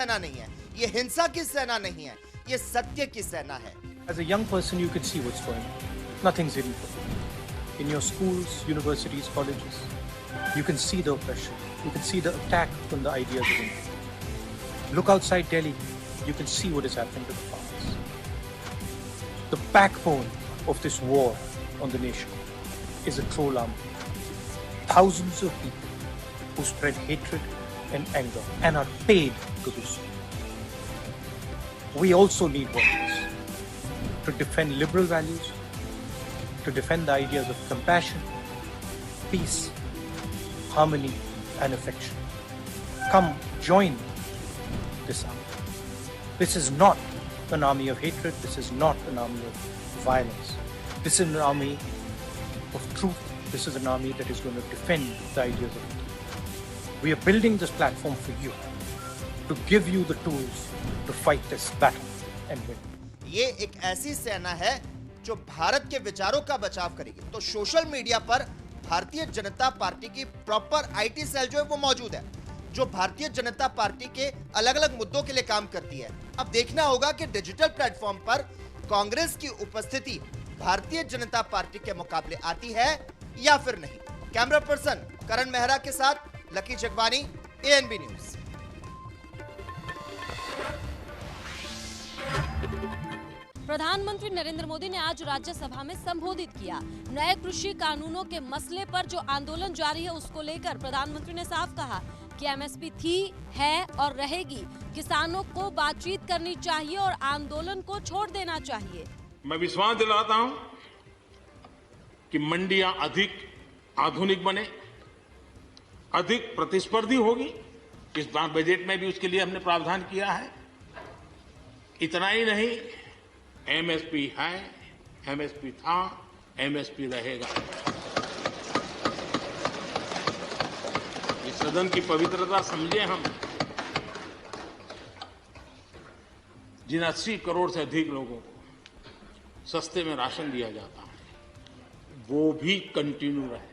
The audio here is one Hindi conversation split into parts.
सेना नहीं है, ये हिंसा की सेना नहीं है, ये सत्य की सेना है। As a young person, you can see what's going on. Nothing's hidden from you. In your schools, universities, colleges, you can see the oppression. You can see the attack on the ideas of India. Look outside Delhi, you can see what is happening to the farmers. The backbone of this war on the nation is a troll army. Thousands of people who spread hatred and anger and are paid to do so. We also need voices to defend liberal values, to defend the ideas of compassion, peace, harmony, and affection. Come join this army. This is not an army of hatred. This is not an army of violence. This is an army of truth. This is an army that is going to defend the ideas of India. We are building this platform for you, to give you the tools to fight this battle and win. ये एक ऐसी सेना है जो भारत के विचारों का बचाव करेगी। तो सोशल मीडिया पर भारतीय जनता पार्टी की प्रॉपर आईटी सेल जो है वो मौजूद है, जो भारतीय जनता पार्टी के अलग अलग मुद्दों के लिए काम करती है। अब देखना होगा कि डिजिटल प्लेटफॉर्म पर कांग्रेस की उपस्थिति भारतीय जनता पार्टी के मुकाबले आती है या फिर नहीं। कैमरा पर्सन करण मेहरा के साथ लकी जगवानी, एएनबी न्यूज। प्रधानमंत्री नरेंद्र मोदी ने आज राज्यसभा में संबोधित किया। नए कृषि कानूनों के मसले पर जो आंदोलन जारी है उसको लेकर प्रधानमंत्री ने साफ कहा कि एमएसपी थी, है और रहेगी। किसानों को बातचीत करनी चाहिए और आंदोलन को छोड़ देना चाहिए। मैं विश्वास दिलाता हूं कि मंडियां अधिक आधुनिक बने, अधिक प्रतिस्पर्धी होगी। इस बार बजट में भी उसके लिए हमने प्रावधान किया है। इतना ही नहीं, एमएसपी है, एमएसपी था, एमएसपी रहेगा। इस सदन की पवित्रता समझे हम। जिन 80 करोड़ से अधिक लोगों को सस्ते में राशन दिया जाता है, वो भी कंटिन्यू रहे।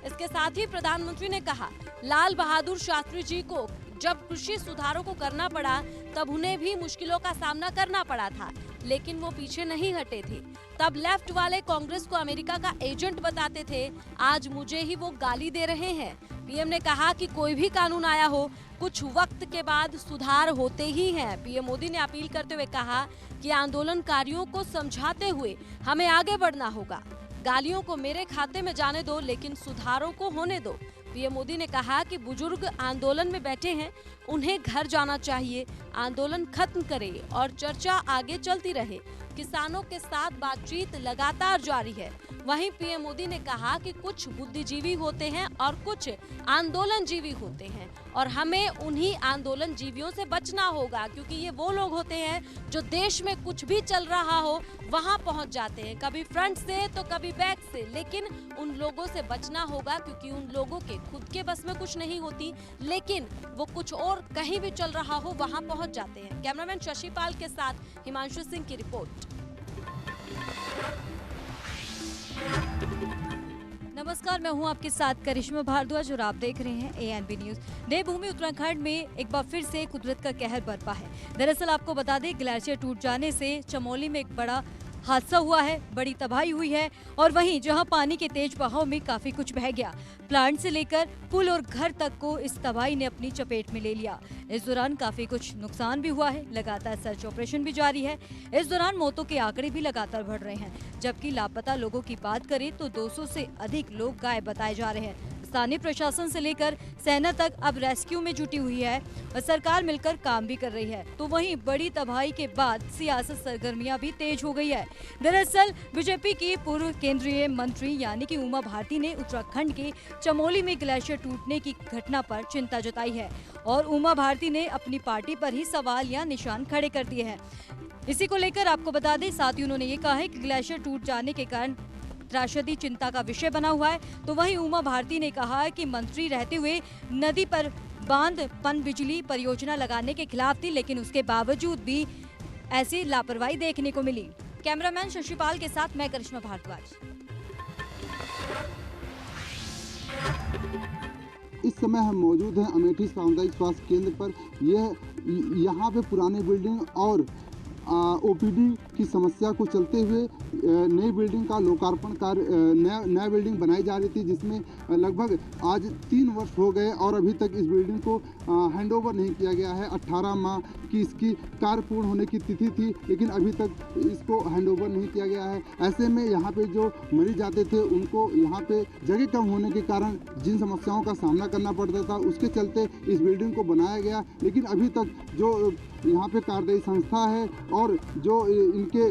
इसके साथ ही प्रधानमंत्री ने कहा, लाल बहादुर शास्त्री जी को जब कृषि सुधारों को करना पड़ा तब उन्हें भी मुश्किलों का सामना करना पड़ा था, लेकिन वो पीछे नहीं हटे थे। तब लेफ्ट वाले कांग्रेस को अमेरिका का एजेंट बताते थे, आज मुझे ही वो गाली दे रहे हैं। पीएम ने कहा कि कोई भी कानून आया हो, कुछ वक्त के बाद सुधार होते ही हैं। पीएम मोदी ने अपील करते हुए कहा कि आंदोलनकारियों को समझाते हुए हमें आगे बढ़ना होगा। गालियों को मेरे खाते में जाने दो, लेकिन सुधारों को होने दो। पीएम मोदी ने कहा कि बुजुर्ग आंदोलन में बैठे हैं, उन्हें घर जाना चाहिए। आंदोलन खत्म करें और चर्चा आगे चलती रहे। किसानों के साथ बातचीत लगातार जारी है। वहीं पीएम मोदी ने कहा कि कुछ बुद्धिजीवी होते हैं और कुछ आंदोलनजीवी होते हैं और हमें उन्हीं आंदोलनजीवियों से बचना होगा, क्योंकि ये वो लोग होते हैं जो देश में कुछ भी चल रहा हो वहां पहुंच जाते हैं, कभी फ्रंट से तो कभी बैक से। लेकिन उन लोगों से बचना होगा, क्योंकि उन लोगों के खुद के बस में कुछ नहीं होती, लेकिन वो कुछ और कहीं भी चल रहा हो वहां पहुंच जाते हैं। कैमरामैन शशिपाल के साथ हिमांशु सिंह की रिपोर्ट। नमस्कार, मैं हूं आपके साथ करिश्मा भारद्वाज और आप देख रहे हैं एएनबी न्यूज। देवभूमि उत्तराखंड में एक बार फिर से कुदरत का कहर बरपा है। दरअसल आपको बता दें, ग्लेशियर टूट जाने से चमोली में एक बड़ा हादसा हुआ है, बड़ी तबाही हुई है और वहीं जहां पानी के तेज बहाव में काफी कुछ बह गया। प्लांट से लेकर पुल और घर तक को इस तबाही ने अपनी चपेट में ले लिया। इस दौरान काफी कुछ नुकसान भी हुआ है। लगातार सर्च ऑपरेशन भी जारी है। इस दौरान मौतों के आंकड़े भी लगातार बढ़ रहे हैं, जबकि लापता लोगों की बात करें तो 200 से अधिक लोग गायब बताए जा रहे हैं। स्थानीय प्रशासन से लेकर सेना तक अब रेस्क्यू में जुटी हुई है और सरकार मिलकर काम भी कर रही है। तो वहीं बड़ी तबाही के बाद सियासत सरगर्मियां भी तेज हो गई है। दरअसल बीजेपी की पूर्व केंद्रीय मंत्री यानी कि उमा भारती ने उत्तराखंड के चमोली में ग्लेशियर टूटने की घटना पर चिंता जताई है और उमा भारती ने अपनी पार्टी पर ही सवाल या निशान खड़े कर दिए हैं। इसी को लेकर आपको बता दें, साथ ही उन्होंने ये कहा है कि ग्लेशियर टूट जाने के कारण त्रासदी चिंता का विषय बना हुआ है। तो वहीं उमा भारती ने कहा है कि मंत्री रहते हुए नदी पर बांध पन बिजली परियोजना लगाने के खिलाफ थी, लेकिन उसके बावजूद भी ऐसी लापरवाही देखने को मिली। कैमरामैन शशिपाल के साथ मैं करिश्मा भारद्वाज। इस समय हम मौजूद हैं अमेठी सामुदायिक स्वास्थ्य केंद्र पर। यह यहाँ पे पुरानी बिल्डिंग और ओपीडी की समस्या को चलते हुए नई बिल्डिंग का लोकार्पण कार्य नया बिल्डिंग बनाई जा रही थी, जिसमें लगभग आज 3 वर्ष हो गए और अभी तक इस बिल्डिंग को हैंडओवर नहीं किया गया है। 18 माह की इसकी कार्य पूर्ण होने की तिथि थी, लेकिन अभी तक इसको हैंडओवर नहीं किया गया है। ऐसे में यहाँ पे जो मरीज आते थे उनको यहाँ पे जगह कम होने के कारण जिन समस्याओं का सामना करना पड़ता था, उसके चलते इस बिल्डिंग को बनाया गया। लेकिन अभी तक जो यहाँ पे कार्यदायी संस्था है और जो इनके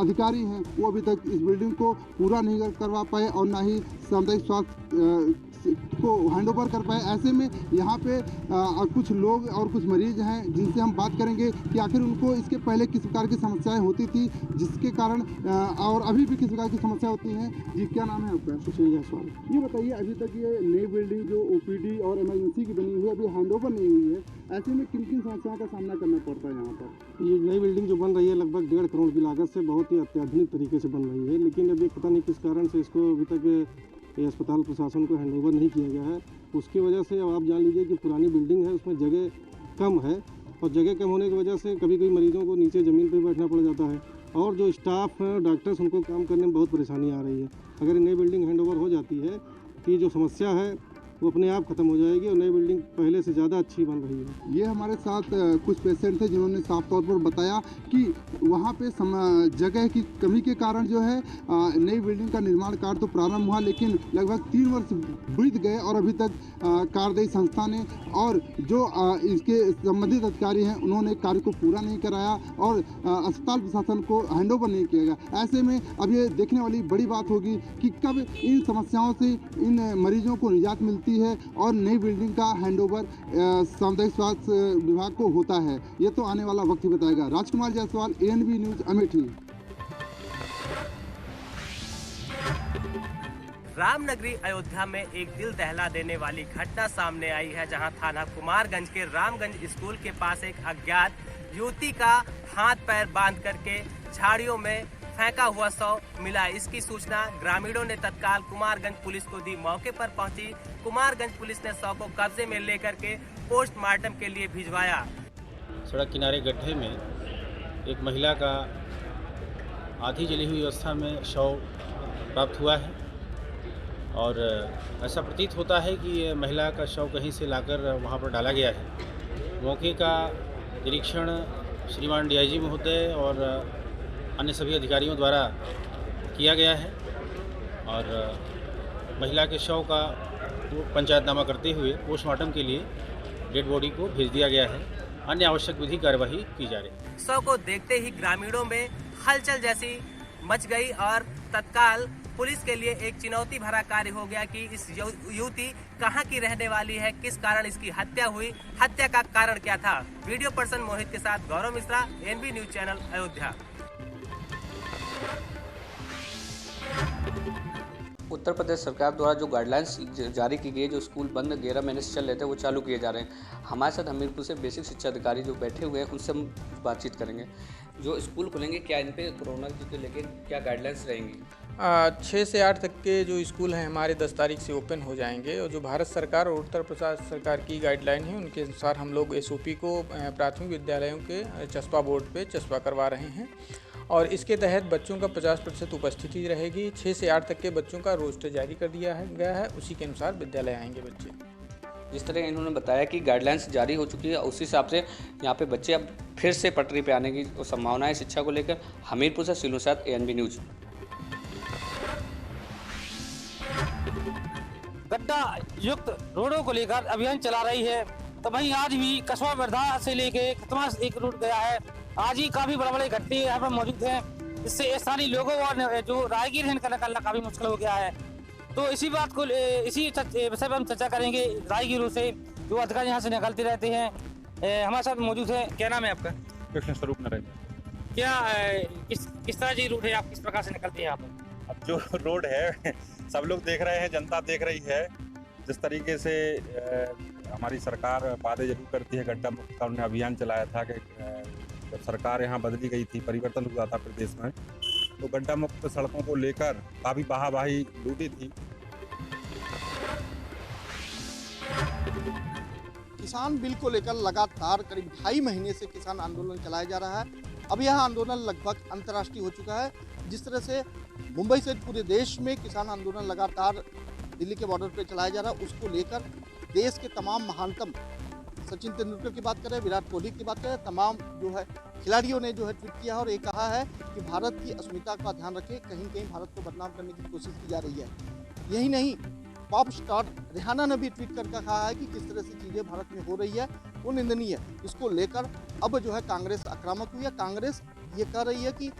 अधिकारी हैं, वो अभी तक इस बिल्डिंग को पूरा नहीं करवा पाए और ना ही सामुदायिक स्वास्थ्य को हैंडओवर कर पाए। ऐसे में यहाँ पे कुछ लोग और कुछ मरीज हैं जिनसे हम बात करेंगे कि आखिर उनको इसके पहले किस प्रकार की समस्याएं होती थी, जिसके कारण और अभी भी किस प्रकार की समस्या होती हैं। जी, क्या नाम है आपका? सुशील जायसवाल। ये बताइए, अभी तक ये नई बिल्डिंग जो ओपीडी और इमरजेंसी की बनी हुई है, अभी हैंडओवर नहीं हुई है, ऐसे में किन किन समस्याओं का सामना करना पड़ता है यहाँ पर? ये नई बिल्डिंग जो बन रही है लगभग 1.5 करोड़ की लागत से बहुत ही अत्याधुनिक तरीके से बन रही है, लेकिन अभी पता नहीं किस कारण से इसको अभी तक अस्पताल प्रशासन को हैंडओवर नहीं किया गया है। उसकी वजह से अब आप जान लीजिए कि पुरानी बिल्डिंग है, उसमें जगह कम है और जगह कम होने की वजह से कभी कभी मरीजों को नीचे ज़मीन पर बैठना पड़ जाता है और जो स्टाफ है, डॉक्टर्स, उनको काम करने में बहुत परेशानी आ रही है। अगर नई बिल्डिंग हैंडओवर हो जाती है कि जो समस्या है वो अपने आप खत्म हो जाएगी और नई बिल्डिंग पहले से ज़्यादा अच्छी बन रही है। ये हमारे साथ कुछ पेशेंट थे जिन्होंने साफ तौर पर बताया कि वहाँ पे जगह की कमी के कारण जो है नई बिल्डिंग का निर्माण कार्य तो प्रारंभ हुआ, लेकिन लगभग 3 वर्ष बीत गए और अभी तक कार्यदायी संस्था ने और जो इसके संबंधित अधिकारी हैं उन्होंने कार्य को पूरा नहीं कराया और अस्पताल प्रशासन को हैंडओवर नहीं किया गया। ऐसे में अब ये देखने वाली बड़ी बात होगी कि कब इन समस्याओं से इन मरीजों को निजात मिलती है और नई बिल्डिंग का हैंडओवर सामुदायिक स्वास्थ्य विभाग को होता है। ये तो आने वाला वक्त ही बताएगा। राजकुमार जायसवाल, ANB न्यूज, अमेठी। रामनगरी अयोध्या में एक दिल दहला देने वाली घटना सामने आई है, जहां थाना कुमारगंज के रामगंज स्कूल के पास एक अज्ञात युवती का हाथ पैर बांध करके झाड़ियों में फेंका हुआ शव मिला। इसकी सूचना ग्रामीणों ने तत्काल कुमारगंज पुलिस को दी। मौके पर पहुंची कुमारगंज पुलिस ने शव को कब्जे में लेकर के पोस्टमार्टम के लिए भिजवाया। सड़क किनारे गड्ढे में एक महिला का आधी जली हुई अवस्था में शव प्राप्त हुआ है और ऐसा प्रतीत होता है कि ये महिला का शव कहीं से लाकर वहाँ पर डाला गया है। मौके का निरीक्षण श्रीमान DIG महोदय और अन्य सभी अधिकारियों द्वारा किया गया है और महिला के शव का पंचायतनामा करते हुए पोस्टमार्टम के लिए डेड बॉडी को भेज दिया गया है। अन्य आवश्यक विधि कार्यवाही की जा रही है। शव को देखते ही ग्रामीणों में हलचल जैसी मच गई और तत्काल पुलिस के लिए एक चुनौती भरा कार्य हो गया कि इस युवती कहां की रहने वाली है, किस कारण इसकी हत्या हुई, हत्या का कारण क्या था। वीडियो पर्सन मोहित के साथ Gaurav Mishra, ANB news channel, Ayodhya. Uttar Pradesh सरकार द्वारा जो गाइडलाइंस जारी की गई है, जो स्कूल बंद 11 महीने से चल रहे थे, वो चालू किए जा रहे हैं। हमारे साथ हमीरपुर से बेसिक शिक्षा अधिकारी जो बैठे हुए हैं, उनसे हम बातचीत करेंगे। जो स्कूल खुलेंगे, क्या इन पे कोरोना को लेकर क्या गाइडलाइंस रहेंगी? 6 से 8 तक के जो स्कूल हैं हमारे 10 तारीख से ओपन हो जाएंगे और जो भारत सरकार और उत्तर प्रदेश सरकार की गाइडलाइन है उनके अनुसार हम लोग SOP को प्राथमिक विद्यालयों के चस्पा बोर्ड पे चस्पा करवा रहे हैं और इसके तहत बच्चों का 50% उपस्थिति रहेगी। 6 से 8 तक के बच्चों का रोस्टर जारी कर दिया गया है, उसी के अनुसार विद्यालय आएंगे बच्चे। जिस तरह इन्होंने बताया कि गाइडलाइंस जारी हो चुकी है, उसी हिसाब से यहाँ पे बच्चे अब फिर से पटरी पे आने की संभावना है शिक्षा को लेकर। हमीरपुर से सिलू साथ, ANB न्यूज। गड्ढा युक्त रोडों को लेकर अभियान चला रही है, तो वहीं आज भी कस्बा वर्धा से लेके खतमा एक रूट गया है। आज ही काफी बड़े बड़े गड्ढे यहाँ पर मौजूद हैं, जिससे स्थानीय लोगों और जो राहगीर हैं, इनका निकलना काफी मुश्किल हो गया है। तो इसी बात को इसी विषय पर हम चर्चा करेंगे राहगीरों से, जो अधिकारी यहाँ से निकलते रहते हैं। हमारे साथ मौजूद है। क्या नाम है आपका? कृष्ण स्वरूप नारायण। क्या किस तरह की रूट है, आप किस प्रकार से निकलते हैं यहाँ पर? अब जो रोड है सब लोग देख रहे हैं, जनता देख रही है, जिस तरीके से हमारी सरकार वादे जरूर करती है। गड्ढा मुक्त का उन्होंने अभियान चलाया था कि जब सरकार यहाँ बदली गई थी, परिवर्तन हुआ था प्रदेश में, तो गड्ढा मुक्त सड़कों को लेकर काफ़ी वाहवाही लूटी थी। किसान बिल को लेकर लगातार करीब 2.5 महीने से किसान आंदोलन चलाया जा रहा है। अब यह आंदोलन लगभग अंतर्राष्ट्रीय हो चुका है। जिस तरह से मुंबई से पूरे देश में किसान आंदोलन लगातार दिल्ली के बॉर्डर पर चलाया जा रहा है, उसको लेकर देश के तमाम महानतम, सचिन तेंदुलकर की बात करें, विराट कोहली की बात करें, तमाम जो है खिलाड़ियों ने जो है ट्वीट किया और ये कहा है कि भारत की अस्मिता का ध्यान रखें, कहीं कहीं भारत को बदनाम करने की कोशिश की जा रही है। यही नहीं, पॉप स्टार रिहाना ने भी ट्वीट करके कहा है कि किस तरह से चीज़ें भारत में हो रही है वो निंदनीय है। इसको लेकर अब जो है कांग्रेस आक्रामक हुई है। कांग्रेस ये कह रही है कि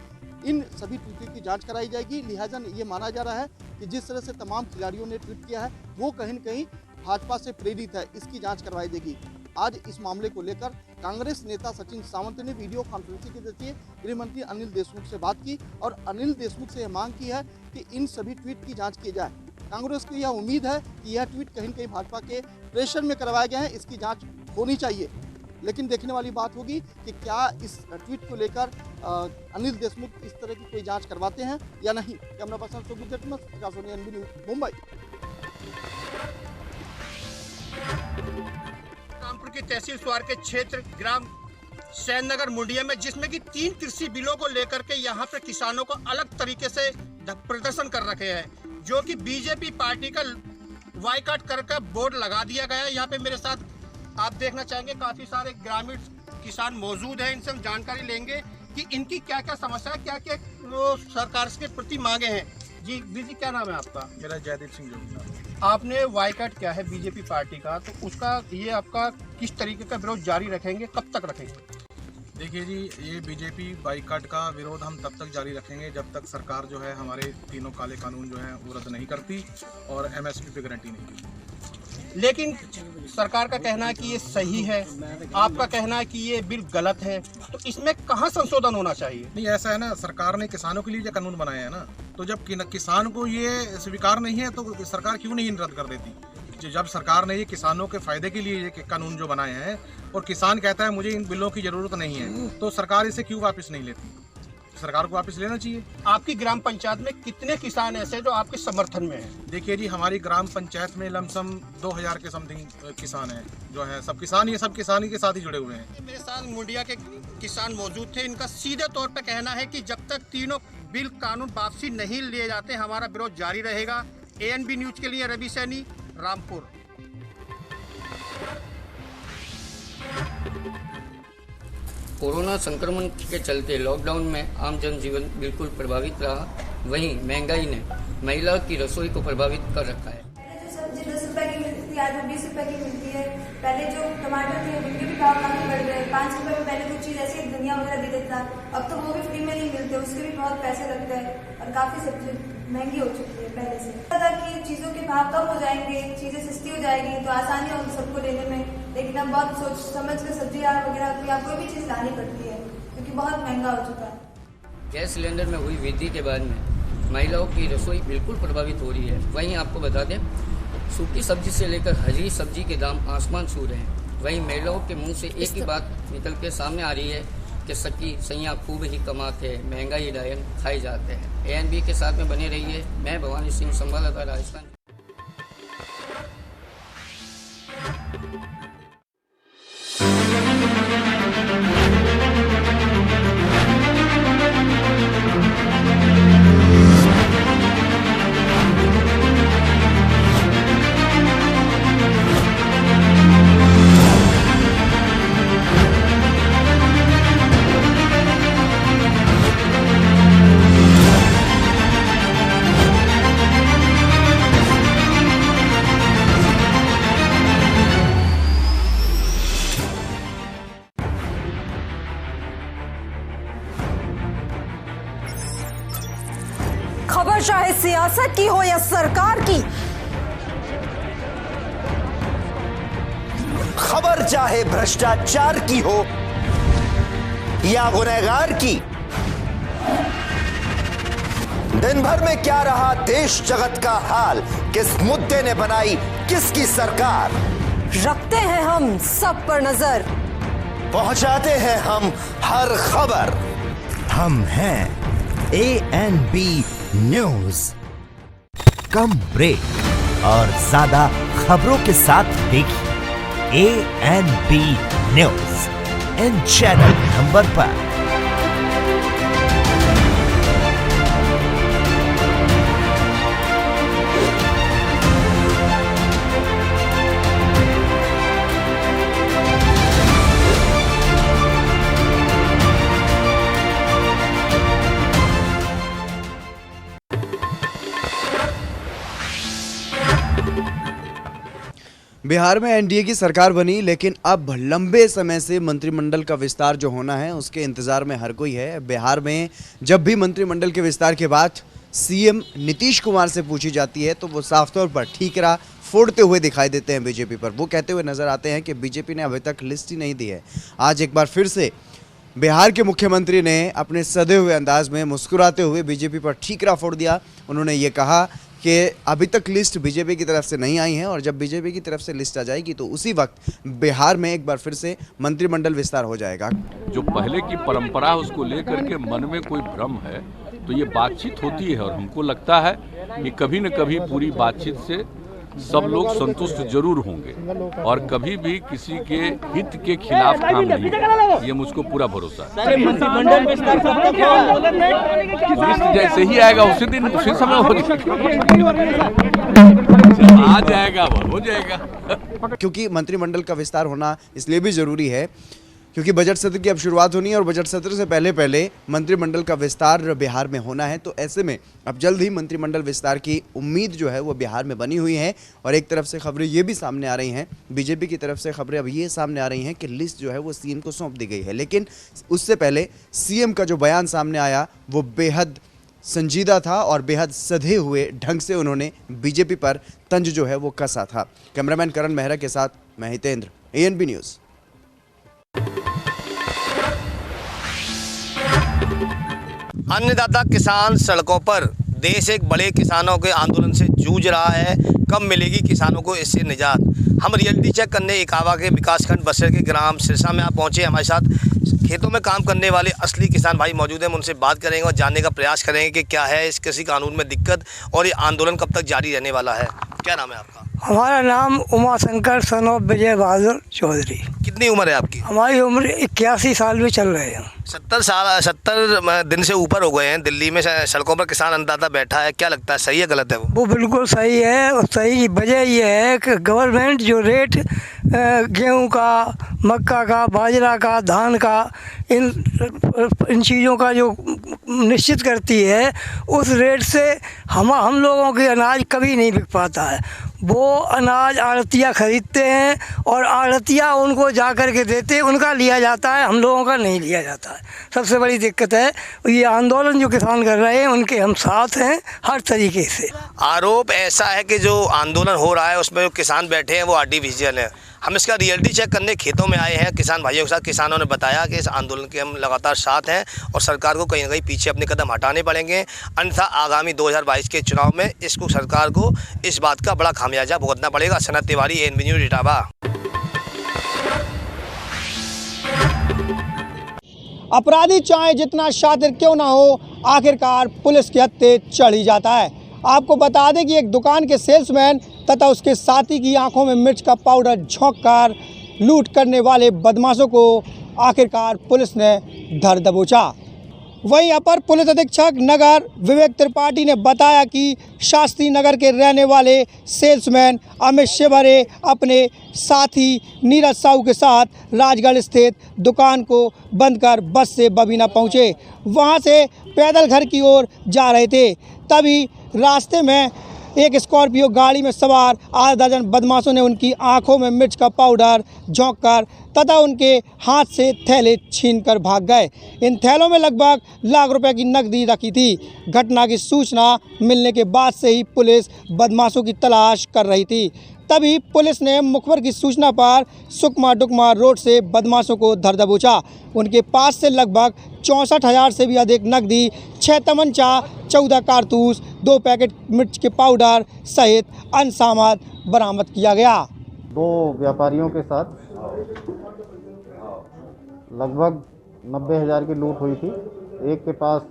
इन सभी ट्वीटों की जांच कराई जाएगी। लिहाजा ये माना जा रहा है कि जिस तरह से तमाम खिलाड़ियों ने ट्वीट किया है वो कहीं न कहीं भाजपा से प्रेरित है, इसकी जांच करवाई जाएगी। आज इस मामले को लेकर कांग्रेस नेता सचिन सावंत ने वीडियो कॉन्फ्रेंसिंग के जरिए गृह मंत्री अनिल देशमुख से बात की और अनिल देशमुख से यह मांग की है कि इन सभी ट्वीट की जांच की जाए। कांग्रेस को यह उम्मीद है कि यह ट्वीट कहीं न कहीं भाजपा के प्रेशर में करवाए गए हैं, इसकी जांच होनी चाहिए। लेकिन देखने वाली बात होगी कि क्या इस ट्वीट को लेकर अनिल देशमुख इस तरह की कोई जांच करवाते हैं या नहीं। Camera person Soni NB news Mumbai. Kanpur की तहसील सुआर के क्षेत्र ग्राम सैननगर मुंडिया में, जिसमें कि 3 कृषि बिलों को लेकर के यहाँ पे किसानों को अलग तरीके से प्रदर्शन कर रखे हैं, जो कि बीजेपी पार्टी का बायकॉट करके बोर्ड लगा दिया गया है। यहाँ पे मेरे साथ आप देखना चाहेंगे काफी सारे ग्रामीण किसान मौजूद हैं। इनसे हम जानकारी लेंगे कि इनकी क्या क्या समस्या, क्या क्या वो सरकार के प्रति मांगे हैं। जी जी, क्या नाम है आपका? मेरा जयदीप सिंह जोगी। आपने बायकॉट किया है बीजेपी पार्टी का, तो उसका ये आपका किस तरीके का विरोध जारी रखेंगे, कब तक रखेंगे? देखिए जी, ये बीजेपी बाइकाट का विरोध हम तब तक जारी रखेंगे जब तक सरकार जो है हमारे तीनों काले कानून जो हैं वो रद्द नहीं करती और एमएसपी पे गारंटी नहीं देती। लेकिन सरकार का कहना है कि ये सही है, आपका कहना है कि ये बिल गलत है, तो इसमें कहाँ संशोधन होना चाहिए? नहीं, ऐसा है ना, सरकार ने किसानों के लिए जो कानून बनाया है ना, तो जब किसान को ये स्वीकार नहीं है तो सरकार क्यों नहीं रद्द कर देती। जब सरकार ने ये किसानों के फायदे के लिए ये कानून जो बनाए हैं और किसान कहता है मुझे इन बिलों की जरूरत नहीं है, तो सरकार इसे क्यों वापस नहीं लेती? सरकार को वापस लेना चाहिए। आपकी ग्राम पंचायत में कितने किसान ऐसे जो आपके समर्थन में हैं? देखिए जी, हमारी ग्राम पंचायत में लमसम 2000 के समथिंग किसान हैं जो हैं, सब किसान ही, सब किसानी के साथ ही जुड़े हुए हैं। मेरे साथ मुंडिया के किसान मौजूद थे। इनका सीधे तौर पर कहना है कि जब तक तीनों बिल कानून वापसी नहीं लिए जाते हमारा विरोध जारी रहेगा। ANB न्यूज के लिए रवि सैनी, रामपुर। कोरोना संक्रमण के चलते लॉकडाउन में आम जनजीवन बिल्कुल प्रभावित रहा। वहीं महंगाई ने महिला की रसोई को प्रभावित कर रखा है। जो सब्जी 10 रुपए की मिलती है आज वो 20 रुपए की मिलती है। पहले जो टमाटर थे उनके भी भाव काफी बढ़ गए। 5 रुपए में पहले कुछ चीज ऐसी धनिया वगैरह दे देता, अब तो वो भी फ्री में नहीं मिलते, उसके भी बहुत पैसे लगते हैं और काफी सब्जी महंगी हो चुकी है पहले से। पता कि चीजों के भाव कम हो जाएंगे, चीजें सस्ती हो जाएगी तो आसानी होगी सबको लेने में, लेकिन अब बहुत सोच समझ कर सब्जी वगैरह या कोई भी चीज लानी पड़ती है क्योंकि बहुत महंगा हो चुका है। गैस सिलेंडर में हुई वृद्धि के बाद में महिलाओं की रसोई बिल्कुल प्रभावित हो रही है। वहीं आपको बता दें, सूखी सब्जी से लेकर हरी सब्जी के दाम आसमान छू रहे हैं। वहीं महिलाओं के मुंह से एक ही बात निकल के सामने आ रही है कि सकी सैया खूब ही कमाते हैं, महंगाई डायन खाए जाते हैं। ANB के साथ में बने रहिए। मैं भवानी सिंह, संवाददाता, राजस्थान। खबर चाहे सियासत की हो या सरकार की, खबर चाहे भ्रष्टाचार की हो या गुनहगार की, दिन भर में क्या रहा देश जगत का हाल, किस मुद्दे ने बनाई किसकी सरकार, रखते हैं हम सब पर नजर, पहुंचाते हैं हम हर खबर। हम हैं ANB न्यूज। कम ब्रेक और ज्यादा खबरों के साथ देखिए ANB news in channel number पर। बिहार में एनडीए की सरकार बनी, लेकिन अब लंबे समय से मंत्रिमंडल का विस्तार जो होना है उसके इंतजार में हर कोई है। बिहार में जब भी मंत्रिमंडल के विस्तार के बाद सीएम नीतीश कुमार से पूछी जाती है तो वो साफ तौर पर ठीकरा फोड़ते हुए दिखाई देते हैं बीजेपी पर। वो कहते हुए नजर आते हैं कि बीजेपी ने अभी तक लिस्ट ही नहीं दी है। आज एक बार फिर से बिहार के मुख्यमंत्री ने अपने सधे हुए अंदाज में मुस्कुराते हुए बीजेपी पर ठीकरा फोड़ दिया। उन्होंने ये कहा कि अभी तक लिस्ट बीजेपी की तरफ से नहीं आई है और जब बीजेपी की तरफ से लिस्ट आ जाएगी तो उसी वक्त बिहार में एक बार फिर से मंत्रिमंडल विस्तार हो जाएगा। जो पहले की परंपरा है उसको लेकर के मन में कोई भ्रम है तो ये बातचीत होती है और हमको लगता है कि कभी न कभी पूरी बातचीत से सब लोग संतुष्ट जरूर होंगे और कभी भी किसी के हित के खिलाफ काम नहीं होगा, ये मुझको पूरा भरोसा है। लिस्ट जैसे ही आएगा उसी दिन उसी समय आ जाएगा, हो जाएगा। क्योंकि मंत्रिमंडल का विस्तार होना इसलिए भी जरूरी है क्योंकि बजट सत्र की अब शुरुआत होनी है और बजट सत्र से पहले पहले मंत्रिमंडल का विस्तार बिहार में होना है। तो ऐसे में अब जल्द ही मंत्रिमंडल विस्तार की उम्मीद जो है वो बिहार में बनी हुई है। और एक तरफ से खबरें ये भी सामने आ रही हैं, बीजेपी की तरफ से खबरें अब ये सामने आ रही हैं कि लिस्ट जो है वो सीएम को सौंप दी गई है। लेकिन उससे पहले सीएम का जो बयान सामने आया वो बेहद संजीदा था और बेहद सधे हुए ढंग से उन्होंने बीजेपी पर तंज जो है वो कसा था। कैमरामैन करण मेहरा के साथ मैं हितेंद्र, ANB न्यूज़। अन्नदाता किसान सड़कों पर, देश एक बड़े किसानों के आंदोलन से जूझ रहा है। कब मिलेगी किसानों को इससे निजात? हम रियलिटी चेक करने इकावा के विकासखंड बसेर के ग्राम सिरसा में आप पहुंचे। हमारे साथ खेतों में काम करने वाले असली किसान भाई मौजूद हैं। हम उनसे बात करेंगे और जानने का प्रयास करेंगे कि क्या है इस कृषि कानून में दिक्कत और ये आंदोलन कब तक जारी रहने वाला है। क्या नाम है आपका? हमारा नाम उमाशंकर सन ऑफ विजय बहादुर चौधरी। कितनी उम्र है आपकी? हमारी उम्र 81 साल में चल रहे हैं। 70 दिन से ऊपर हो गए हैं। दिल्ली में सड़कों पर किसान अन्नदाता बैठा है, क्या लगता है सही है गलत है? वो बिल्कुल सही है। और सही वजह ये है कि गवर्नमेंट जो रेट गेहूं का, मक्का का, बाजरा का, धान का, इन चीज़ों का जो निश्चित करती है उस रेट से हम लोगों के अनाज कभी नहीं बिक पाता है। वो अनाज आड़तिया खरीदते हैं और आड़तिया उनको जा कर के देते हैं, उनका लिया जाता है, हम लोगों का नहीं लिया जाता है। सबसे बड़ी दिक्कत है। ये आंदोलन जो किसान कर रहे हैं उनके हम साथ हैं हर तरीके से। आरोप ऐसा है कि जो आंदोलन हो रहा है उसमें जो किसान बैठे हैं वो आर्टिफिशियल है। हम इसका रियलिटी चेक करने खेतों में आए हैं किसान भाइयों के साथ। किसानों ने बताया कि इस आंदोलन के हम लगातार साथ हैं और सरकार को कहीं ना कहीं पीछे अपने कदम हटाने पड़ेंगे, अन्यथा आगामी 2022 के चुनाव में इसको सरकार को इस बात का बड़ा खामियाजा भुगतना पड़ेगा। Sanat Tiwari, ANB news, Etawah. अपराधी चाहे जितना शातिर क्यों ना हो, आखिरकार पुलिस के हत्थे चढ़ ही जाता है। आपको बता दें कि एक दुकान के सेल्समैन तथा उसके साथी की आंखों में मिर्च का पाउडर झोंककर लूट करने वाले बदमाशों को आखिरकार पुलिस ने धर दबोचा। वहीं अपर पुलिस अधीक्षक नगर विवेक त्रिपाठी ने बताया कि शास्त्री नगर के रहने वाले सेल्समैन अमित शिवरे अपने साथी नीरज साहू के साथ राजगढ़ स्थित दुकान को बंद कर बस से बबीना पहुंचे। वहां से पैदल घर की ओर जा रहे थे, तभी रास्ते में एक स्कॉर्पियो गाड़ी में सवार आधा दर्जन बदमाशों ने उनकी आंखों में मिर्च का पाउडर झोंककर तथा उनके हाथ से थैले छीनकर भाग गए। इन थैलों में लगभग लाख रुपए की नकदी रखी थी। घटना की सूचना मिलने के बाद से ही पुलिस बदमाशों की तलाश कर रही थी। तभी पुलिस ने मुखबिर की सूचना पर सुकमा डुकमा रोड से बदमाशों को धर दबोचा। उनके पास से लगभग 64,000 से भी अधिक नकदी, 6 तमंचा, 14 कारतूस, 2 पैकेट मिर्च के पाउडर सहित अन्य सामान बरामद किया गया। 2 व्यापारियों के साथ लगभग 90,000 की लूट हुई थी। एक के पास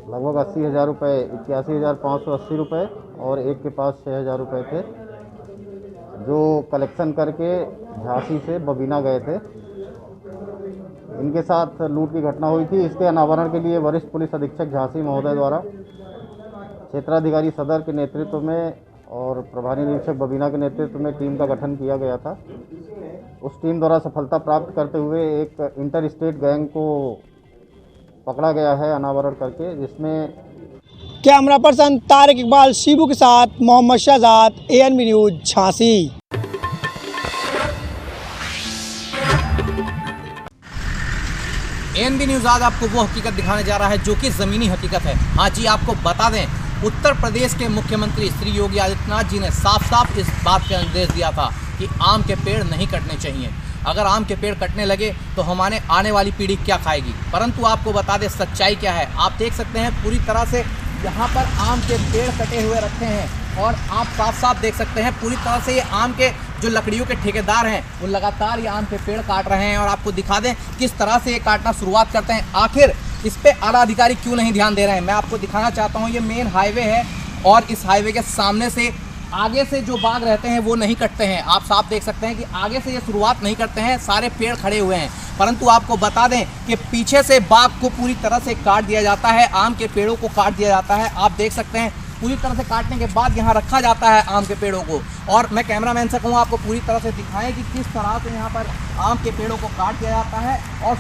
लगभग 80,000 रुपये, 81,580 रुपये और एक के पास 6,000 रुपये थे। जो कलेक्शन करके झांसी से बबीना गए थे। इनके साथ लूट की घटना हुई थी। इसके अनावरण के लिए वरिष्ठ पुलिस अधीक्षक झांसी महोदय द्वारा क्षेत्राधिकारी सदर के नेतृत्व में और प्रभारी निरीक्षक बबीना के नेतृत्व में टीम का गठन किया गया था। उस टीम द्वारा सफलता प्राप्त करते हुए एक इंटर स्टेट गैंग को पकड़ा गया है अनावरण करके, जिसमें कैमरा पर्सन तारिक इकबाल शिबू के साथ Mohammad Shahzad, ANB news Jhansi. ANB news आज आपको वो हकीकत दिखाने जा रहा है जो कि ज़मीनी हकीकत है। हाँ जी, आपको बता दें, उत्तर प्रदेश के मुख्यमंत्री श्री योगी आदित्यनाथ जी ने साफ साफ इस बात का निर्देश दिया था कि आम के पेड़ नहीं कटने चाहिए। अगर आम के पेड़ कटने लगे तो हमारे आने वाली पीढ़ी क्या खाएगी। परंतु आपको बता दें सच्चाई क्या है। आप देख सकते हैं पूरी तरह से यहाँ पर आम के पेड़ कटे हुए रखे हैं और आप साफ साफ देख सकते हैं पूरी तरह से ये आम के जो लकड़ियों के ठेकेदार हैं वो लगातार ये आम के पेड़ काट रहे हैं। और आपको दिखा दें किस तरह से ये काटना शुरुआत करते हैं। आखिर इस पे आला अधिकारी क्यों नहीं ध्यान दे रहे हैं। मैं आपको दिखाना चाहता हूँ, ये मेन हाईवे है और इस हाईवे के सामने से आगे से जो बाग रहते हैं वो नहीं कटते हैं। आप साफ देख सकते हैं कि आगे से ये शुरुआत नहीं करते हैं, सारे पेड़ खड़े हुए हैं। परंतु आपको बता दें कि पीछे से बाग को पूरी तरह से काट दिया जाता है, आम के पेड़ों को काट दिया जाता है। आप देख सकते हैं पूरी तरह से काटने के बाद यहाँ रखा जाता है आम के पेड़ों को। और मैं कैमरामैन से कहूँ आपको पूरी तरह से दिखाएं कि किस तरह से यहाँ पर आम के पेड़ों को काट दिया जाता है और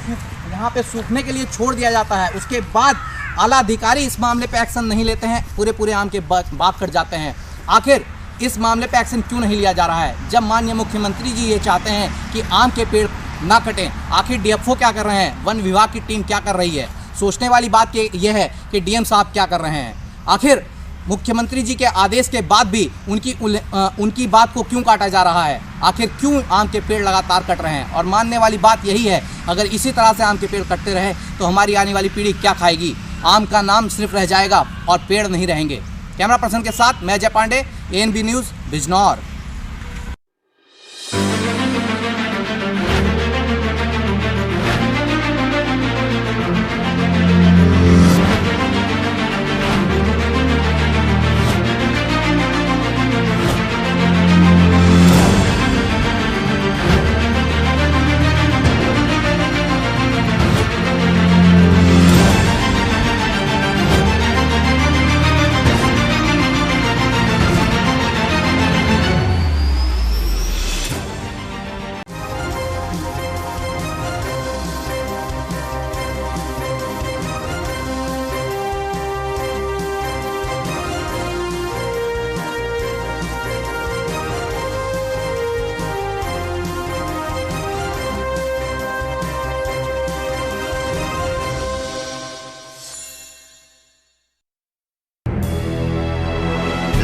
यहाँ पे सूखने के लिए छोड़ दिया जाता है। उसके बाद आला अधिकारी इस मामले पे एक्शन नहीं लेते हैं, पूरे आम के बाग कट जाते हैं। आखिर इस मामले पे एक्शन क्यों नहीं लिया जा रहा है जब माननीय मुख्यमंत्री जी ये चाहते हैं कि आम के पेड़ ना कटें। आखिर DFO क्या कर रहे हैं, वन विभाग की टीम क्या कर रही है। सोचने वाली बात यह है कि DM साहब क्या कर रहे हैं। आखिर मुख्यमंत्री जी के आदेश के बाद भी उनकी बात को क्यों काटा जा रहा है। आखिर क्यों आम के पेड़ लगातार कट रहे हैं। और मानने वाली बात यही है, अगर इसी तरह से आम के पेड़ कटते रहे तो हमारी आने वाली पीढ़ी क्या खाएगी। आम का नाम सिर्फ रह जाएगा और पेड़ नहीं रहेंगे। कैमरा पर्सन के साथ मैं अजय पांडे, ANB न्यूज़ बिजनौर।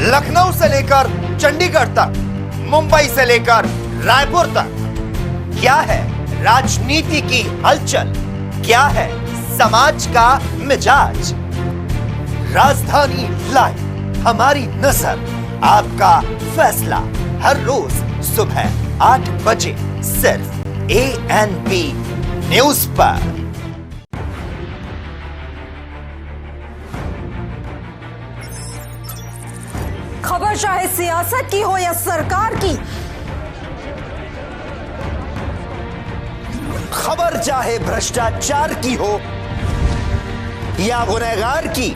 लखनऊ से लेकर चंडीगढ़ तक, मुंबई से लेकर रायपुर तक, क्या है राजनीति की हलचल, क्या है समाज का मिजाज। राजधानी लाइव, हमारी नजर, आपका फैसला, हर रोज सुबह 8 बजे सिर्फ ANB न्यूज पर। खबर चाहे सियासत की हो या सरकार की, खबर चाहे भ्रष्टाचार की हो या गुनहगार की,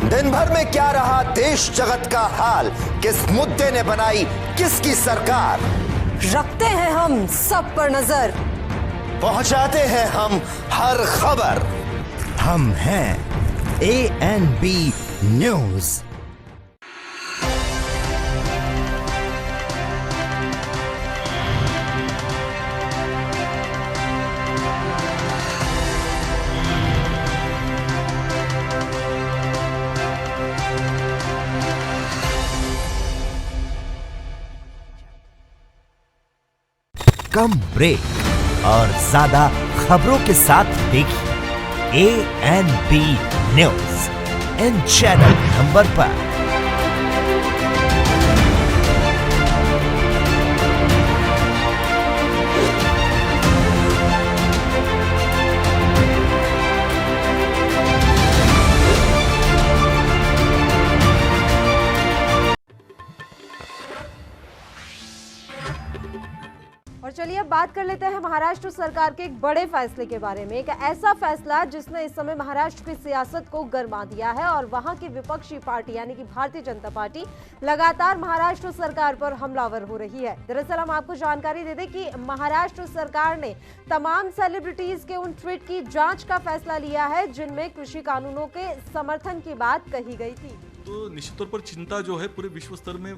दिन भर में क्या रहा देश जगत का हाल, किस मुद्दे ने बनाई किसकी सरकार, रखते हैं हम सब पर नजर, पहुंचाते हैं हम हर खबर। हम हैं ANB न्यूज। कम ब्रेक और ज्यादा खबरों के साथ देखिए ANB news in channel number पर। बात कर लेते हैं महाराष्ट्र सरकार के एक बड़े फैसले के बारे में। एक ऐसा फैसला जिसने इस समय महाराष्ट्र की सियासत को गरमा दिया है और वहां की विपक्षी पार्टी यानी कि भारतीय जनता पार्टी लगातार महाराष्ट्र सरकार पर हमलावर हो रही है। दरअसल हम आपको जानकारी दे दें कि महाराष्ट्र सरकार ने तमाम सेलिब्रिटीज के उन ट्वीट की जांच का फैसला लिया है जिनमें कृषि कानूनों के समर्थन की बात कही गई थी। तो निश्चित तौर पर चिंता जो है पूरे विश्व स्तर में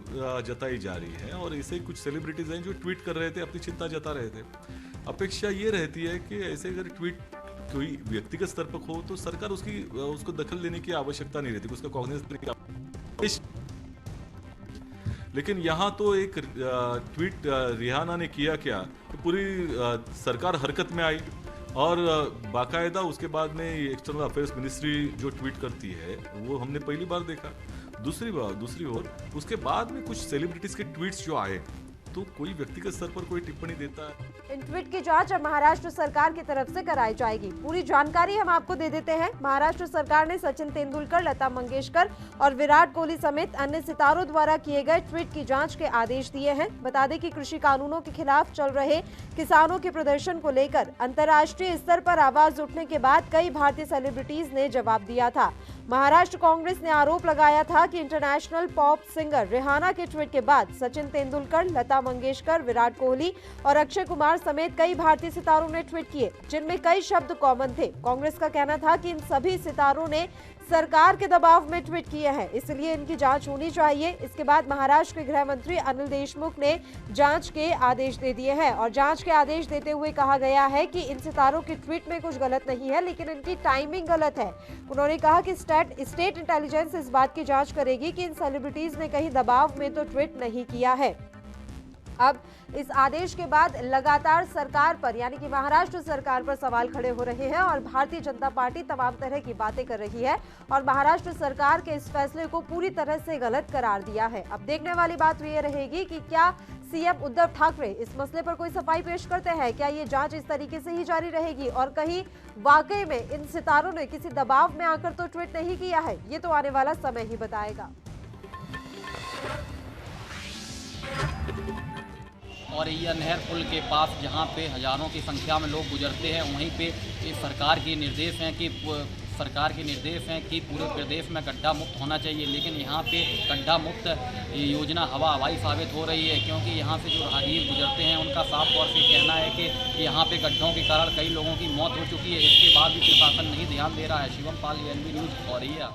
जताई जा रही है और ऐसे कुछ सेलिब्रिटीज हैं जो ट्वीट कर रहे थे, अपनी चिंता जता रहे थे। अपेक्षा ये रहती है कि ऐसे अगर ट्वीट कोई व्यक्तिगत स्तर पर हो तो सरकार उसको दखल लेने की आवश्यकता नहीं रहती, उसका कॉग्निजेंस। लेकिन यहाँ तो एक ट्वीट रिहाना ने किया क्या, पूरी सरकार हरकत में आई और बाकायदा उसके बाद में एक्सटर्नल अफेयर्स मिनिस्ट्री जो ट्वीट करती है वो हमने पहली बार देखा। दूसरी ओर उसके बाद में कुछ सेलिब्रिटीज के ट्वीट्स जो आए तो कोई व्यक्तिगत स्तर पर कोई टिप्पणी देता है। इन ट्वीट की जांच अब महाराष्ट्र सरकार की तरफ से कराई जाएगी। पूरी जानकारी हम आपको दे देते हैं। महाराष्ट्र सरकार ने सचिन तेंदुलकर, लता मंगेशकर और विराट कोहली समेत अन्य सितारों द्वारा किए गए ट्वीट की जांच के आदेश दिए हैं। बता दें कि कृषि कानूनों के खिलाफ चल रहे किसानों के प्रदर्शन को लेकर अंतर्राष्ट्रीय स्तर पर आवाज उठने के बाद कई भारतीय सेलिब्रिटीज ने जवाब दिया था। महाराष्ट्र कांग्रेस ने आरोप लगाया था कि इंटरनेशनल पॉप सिंगर रिहाना के ट्वीट के बाद सचिन तेंदुलकर, लता मंगेशकर, विराट कोहली और अक्षय कुमार समेत कई भारतीय सितारों ने ट्वीट किए जिनमें कई शब्द कॉमन थे। कांग्रेस का कहना था कि इन सभी सितारों ने सरकार के दबाव में ट्वीट किए हैं, इसलिए इनकी जांच होनी चाहिए। इसके बाद महाराष्ट्र के गृह मंत्री अनिल देशमुख ने जांच के आदेश दे दिए हैं और जांच के आदेश देते हुए कहा गया है कि इन सितारों की ट्वीट में कुछ गलत नहीं है, लेकिन इनकी टाइमिंग गलत है। उन्होंने कहा कि स्टेट इंटेलिजेंस इस बात की जांच करेगी कि इन सेलिब्रिटीज ने कहीं दबाव में तो ट्वीट नहीं किया है। अब इस आदेश के बाद लगातार सरकार पर यानी कि महाराष्ट्र सरकार पर सवाल खड़े हो रहे हैं और भारतीय जनता पार्टी तमाम तरह की बातें कर रही है और महाराष्ट्र सरकार के इस फैसले को पूरी तरह से गलत करार दिया है। अब देखने वाली बात ये रहेगी कि क्या सीएम उद्धव ठाकरे इस मसले पर कोई सफाई पेश करते हैं, क्या ये जांच इस तरीके से ही जारी रहेगी और कहीं वाकई में इन सितारों ने किसी दबाव में आकर तो ट्वीट नहीं किया है। ये तो आने वाला समय ही बताएगा। और ये नहर पुल के पास जहाँ पे हज़ारों की संख्या में लोग गुजरते हैं वहीं पे सरकार के निर्देश हैं कि पूरे प्रदेश में गड्ढा मुक्त होना चाहिए, लेकिन यहाँ पे गड्ढा मुक्त योजना हवाई साबित हो रही है क्योंकि यहाँ से जो राहगीर गुजरते हैं उनका साफ तौर से कहना है कि यहाँ पे गड्ढों के कारण कई लोगों की मौत हो चुकी है। इसके बाद भी प्रशासन नहीं ध्यान दे रहा है। शिवम पाल, NB न्यूज़, औरैया।